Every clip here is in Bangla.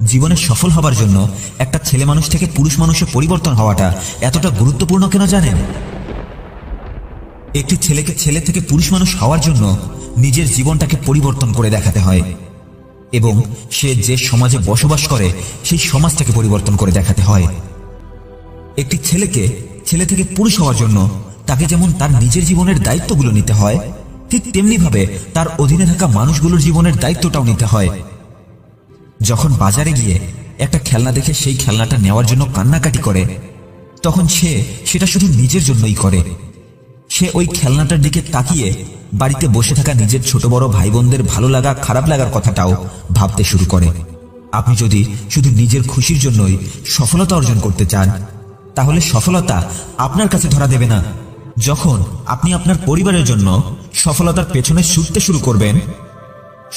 জীবনে সফল হবার জন্য একটা ছেলে মানুষ থেকে পুরুষ মানুষে পরিবর্তন হওয়াটা এতটা গুরুত্বপূর্ণ কেন জানেন? একটি ছেলেকে ছেলে থেকে পুরুষ মানুষ হওয়ার জন্য নিজের জীবনটাকে পরিবর্তন করে দেখাতে হয় এবং সে যে সমাজে বসবাস করে সেই সমাজটাকে পরিবর্তন করে দেখাতে হয়। একটি ছেলেকে ছেলে থেকে পুরুষ হওয়ার জন্য তাকে যেমন তার নিজের জীবনের দায়িত্বগুলো নিতে হয়, ঠিক তেমনি ভাবে তার অধীনে থাকা মানুষগুলোর জীবনের দায়িত্বটাও নিতে হয়। যখন বাজারে গিয়ে একটা খেলনা দেখে সেই খেলনাটা নেওয়ার জন্য কান্নাকাটি করে, তখন সে সেটা শুধু নিজের জন্যই করে। সে ওই খেলনাটার দিকে তাকিয়ে বাড়িতে বসে থাকা নিজের ছোট বড় ভাই বোনদের ভালো লাগা খারাপ লাগার কথাটাও ভাবতে শুরু করে। আপনি যদি শুধু নিজের খুশির জন্যই সফলতা অর্জন করতে চান, তাহলে সফলতা আপনার কাছে ধরা দেবে না। যখন আপনি আপনার পরিবারের জন্য সফলতার পেছনে ছুটতে শুরু করবেন,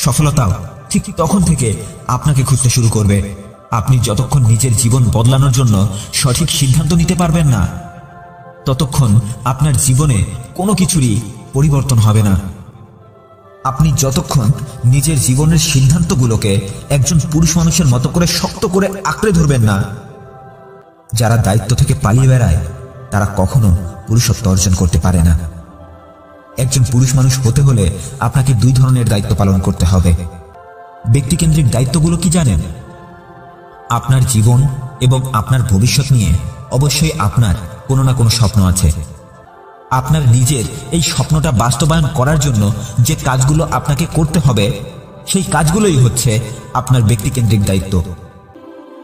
সফলতাও ঠিক তখন থেকে আপনাকে খুঁজতে শুরু করবে। আপনি যতক্ষণ নিজের জীবন বদলানোর জন্য সঠিক সিদ্ধান্ত নিতে পারবেন না, ততক্ষণ আপনার জীবনে কোনো কিছুরই পরিবর্তন হবে না। আপনি যতক্ষণ নিজের জীবনের সিদ্ধান্তগুলোকে একজন পুরুষ মানুষের মতো করে শক্ত করে আঁকড়ে ধরবেন না, যারা দায়িত্ব থেকে পালিয়ে বেড়ায় তারা কখনো পুরুষত্ব অর্জন করতে পারে না। একজন পুরুষ মানুষ হতে হলে আপনাকে দুই ধরনের দায়িত্ব পালন করতে হবে। ব্যক্তিকেন্দ্রিক দায়িত্বগুলো কি জানেন? আপনার জীবন এবং আপনার ভবিষ্যৎ নিয়ে অবশ্যই আপনার কোনো না কোনো স্বপ্ন আছে। আপনার নিজের এই স্বপ্নটা বাস্তবায়ন করার জন্য যে কাজগুলো আপনাকে করতে হবে, সেই কাজগুলোই হচ্ছে আপনার ব্যক্তিকেন্দ্রিক দায়িত্ব।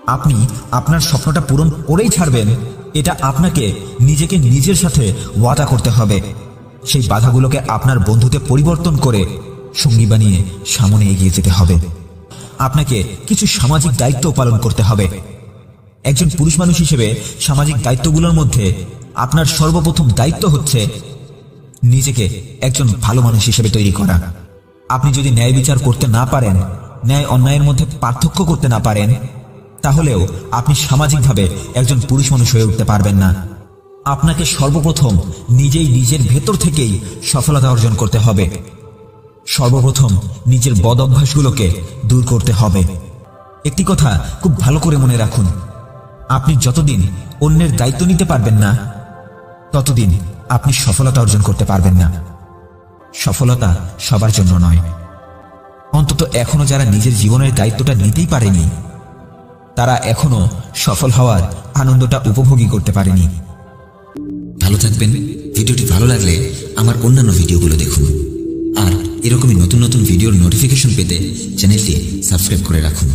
আপনি আপনার স্বপ্নটা পূরণ করেই ছাড়বেন, এটা আপনাকে নিজেকে নিজের সাথে ওয়াদা করতে হবে। সেই বাধাগুলোকে আপনার বন্ধুতে পরিবর্তন করে সঙ্গী বানিয়ে সামনে এগিয়ে যেতে হবে। আপনাকে কিছু সামাজিক দায়িত্ব পালন করতে হবে। একজন পুরুষ মানুষ হিসেবে সামাজিক দায়িত্বগুলোর মধ্যে আপনার সর্বপ্রথম দায়িত্ব হচ্ছে নিজেকে একজন ভালো মানুষ হিসেবে তৈরি করা। আপনি যদি ন্যায় বিচার করতে না পারেন, ন্যায় অন্যায়ের মধ্যে পার্থক্য করতে না পারেন, তাহলেও আপনি সামাজিকভাবে একজন পুরুষ মানুষ হয়ে উঠতে পারবেন না। আপনাকে সর্বপ্রথম নিজেই নিজের ভেতর থেকেই সফলতা অর্জন করতে হবে। সর্বপ্রথম নিজের বদ অভ্যাসগুলোকে দূর করতে হবে। একটি কথা খুব ভালো করে মনে রাখুন, আপনি যতদিন অন্যের দায়িত্ব নিতে পারবেন না, ততদিন আপনি সফলতা অর্জন করতে পারবেন না। সফলতা সবার জন্য নয়। অন্তত এখনো যারা নিজের জীবনের দায়িত্বটা নিতেই পারেনি, তারা এখনো সফল হওয়ার আনন্দটা উপভোগই করতে পারেনি। ভালো থাকবেন। ভিডিওটি ভালো লাগলে আমার অন্যান্য ভিডিওগুলো দেখুন, আর এরকমই নতুন নতুন ভিডিওর নোটিফিকেশন পেতে চ্যানেলটি সাবস্ক্রাইব করে রাখুন।